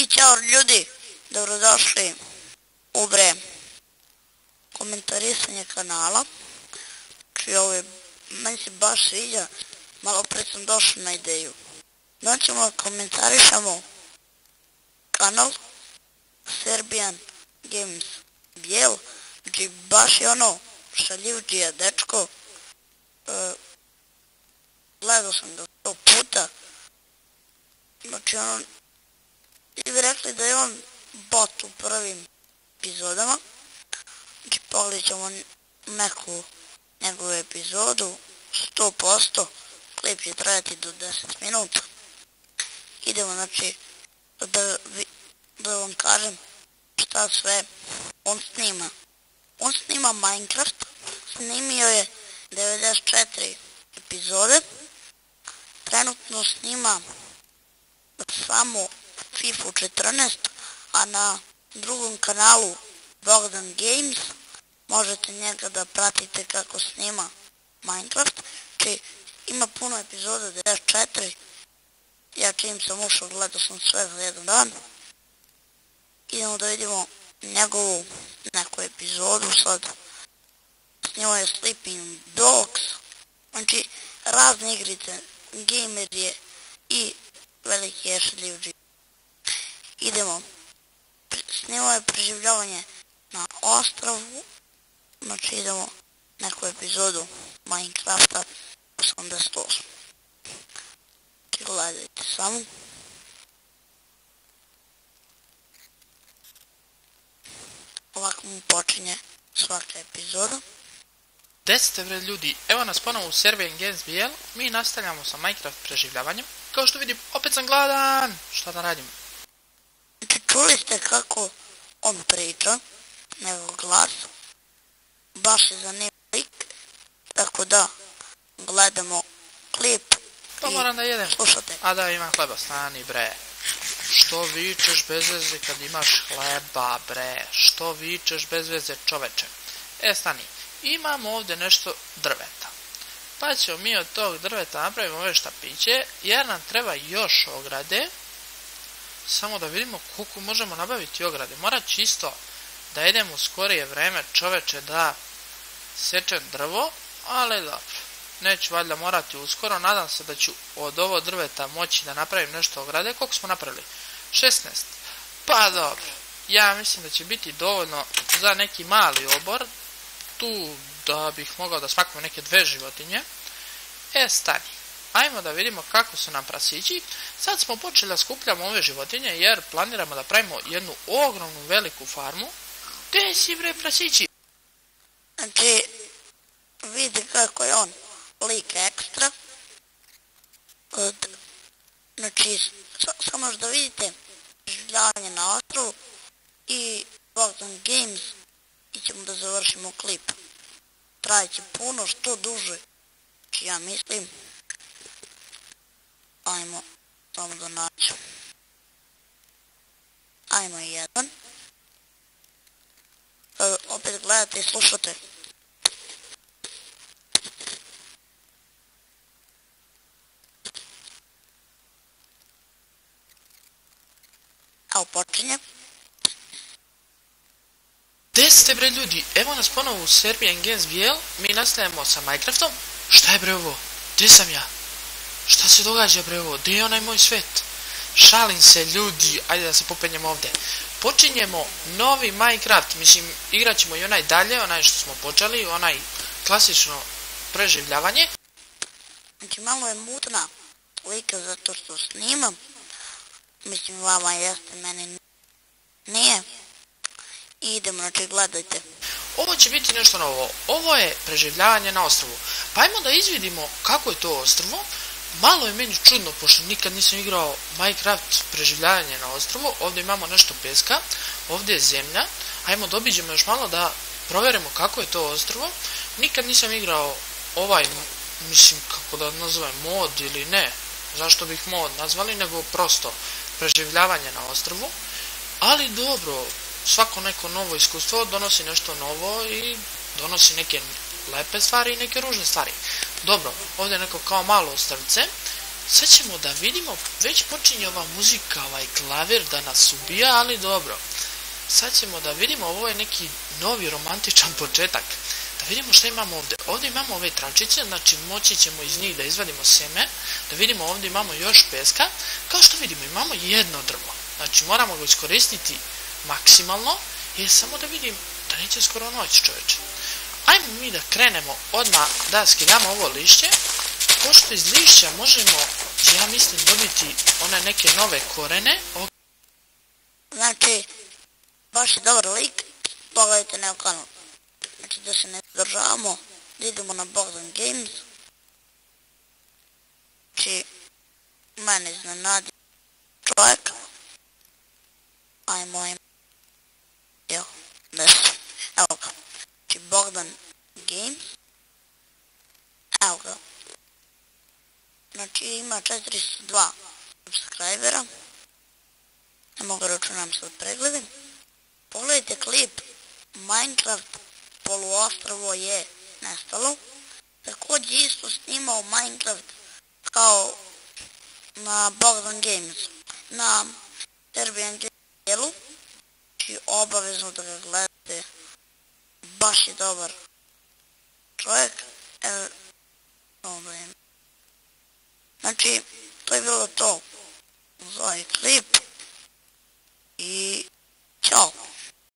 Ćao ljudi, dobrodošli u komentarisanje kanala. Meni se baš sviđa, malo pre sam došao na ideju. Danas ćemo komentarišemo kanal Serbian Games Bijel, znači baš je ono šaljivđija dečko. Gledao sam ga 100 puta, znači ono, i bi rekli da je on bot u prvim epizodama. Znači pogledat ćemo neku njegovu epizodu 100%, klip će trajati do 10 minuta. Idemo, znači, da vam kažem šta sve on snima. On snima Minecraft, snimio je 94 epizode, trenutno snima samo FIFA 14, a na drugom kanalu Bogdan Games možete njega da pratite kako snima Minecraft. Znači ima puno epizoda, 94, ja čim sam ušao gledao sam sve za jedan dan. Idemo da vidimo njegovu neku epizodu sad. Snimao je Sleeping Dogs, znači razne igrice, gamer je i veliki je šaljivđi. Idemo, snimao je preživljavanje na ostrvu, znači idemo neku epizodu Minecrafta 88. Gledajte samo. Ovako mu počinje svaka epizoda. Desite bre ljudi, evo nas ponovo u Serbian Games Bijel, mi nastavljamo sa Minecraft preživljavanjem. Kao što vidim, opet sam gladan, šta da radim? Znači čuli ste kako on priča, njegov glas, baš je zanimljiv lik, tako da gledamo klip pa moram da jedem. Slušate. A da, imam hleba, stani bre. Što vičeš bez veze kad imaš hleba bre? Što vičeš bez veze čoveče? Stani, imamo ovdje nešto drveta. Pa ćemo mi od tog drveta napravimo ove štapiće, jer nam treba još ograde. Samo da vidimo koliko možemo nabaviti ograde. Morat čisto da idem u skorije vreme čoveče da sečem drvo, ali dobro. Neću valjda morati uskoro, nadam se da ću od ovo drveta moći da napravim nešto ograde. Koliko smo napravili? 16. Pa dobro, ja mislim da će biti dovoljno za neki mali obor, tu da bih mogao da smaknem neke 2 životinje. Stani, ajmo da vidimo kako su nam prasići. Sad smo počeli da skupljamo ove životinje jer planiramo da pravimo jednu ogromnu veliku farmu. Gde si bre prasići? Znači, vidi kako je on lik ekstra. Znači, samo da vidite preživljavanje na ostrovu i Bogdan Games i ćemo da završimo klip. Trajeće puno, što duže. Znači, ja mislim. Ajmo samo da nađem. Ajmo jedan. Opet gledate i slušate. Evo počinje. Gde ste bre ljudi, evo nas ponovo u Serbian Games Bijel, mi nastavljamo sa Minecraftom. Šta je bre ovo? Gde sam ja? Šta se događa bre ovo? Gde je onaj moj svet? Šalim se ljudi, ajde da se popenjemo ovdje. Počinjemo novi Minecraft, mislim igrat ćemo i onaj dalje, onaj što smo počeli, onaj klasično preživljavanje. Znači malo je mutna slika zato što snimam. Mislim vama jeste, meni nije. I idemo, znači gledajte. Ovo će biti nešto novo. Ovo je preživljavanje na ostrvu. Pa ajmo da izvidimo kako je to ostrvo. Malo je meni čudno, pošto nikad nisam igrao Minecraft preživljavanje na ostrvu. Ovdje imamo nešto peska, ovdje je zemlja. Ajmo da obiđemo još malo da provjerimo kako je to ostrvo. Nikad nisam igrao ovaj, mislim kako da nazovem, mod ili ne. Zašto bih mod nazvali, nego prosto preživljavanje na ostrvu. Ali dobro, svako neko novo iskustvo donosi nešto novo i donosi neke lepe stvari i neke ružne stvari. Dobro, ovdje je neko kao malo ostrvce Sad ćemo da vidimo, već počinje ova muzika, ovaj klavir da nas ubija, ali dobro. Sad ćemo da vidimo, ovo je neki novi romantičan početak. Da vidimo šta imamo ovdje. Ovdje imamo ove tračice, znači moći ćemo iz njih da izvadimo seme. Da vidimo ovdje imamo još peska. Kao što vidimo imamo jedno drvo. Znači moramo ga iskoristiti maksimalno. I samo da vidim da neće skoro noć, čoveče. Ajmo mi da krenemo odmah da skidamo ovo lišće. Pošto iz lišća možemo, ja mislim, dobiti one neke nove korene. Znači, baš je dobar lik, pogledajte na kanal. Znači da se ne zadržavamo, da idemo na Bogdan Games. Znači, mene iznenadi čovjek. Ajmo. Evo ga. Znači Bogdan Games. Evo ga. Znači ima 402 subscribera. Ne mogu računam se od preglede. Pogledajte klip Minecraft poluostrvo je nestalo. Također isto snimao Minecraft kao na Bogdan Games. Na Serbian Games. Znači obavezno da ga gledate. Baš je dobar čovjek. Znači, to je bilo to za ovaj klip i čao.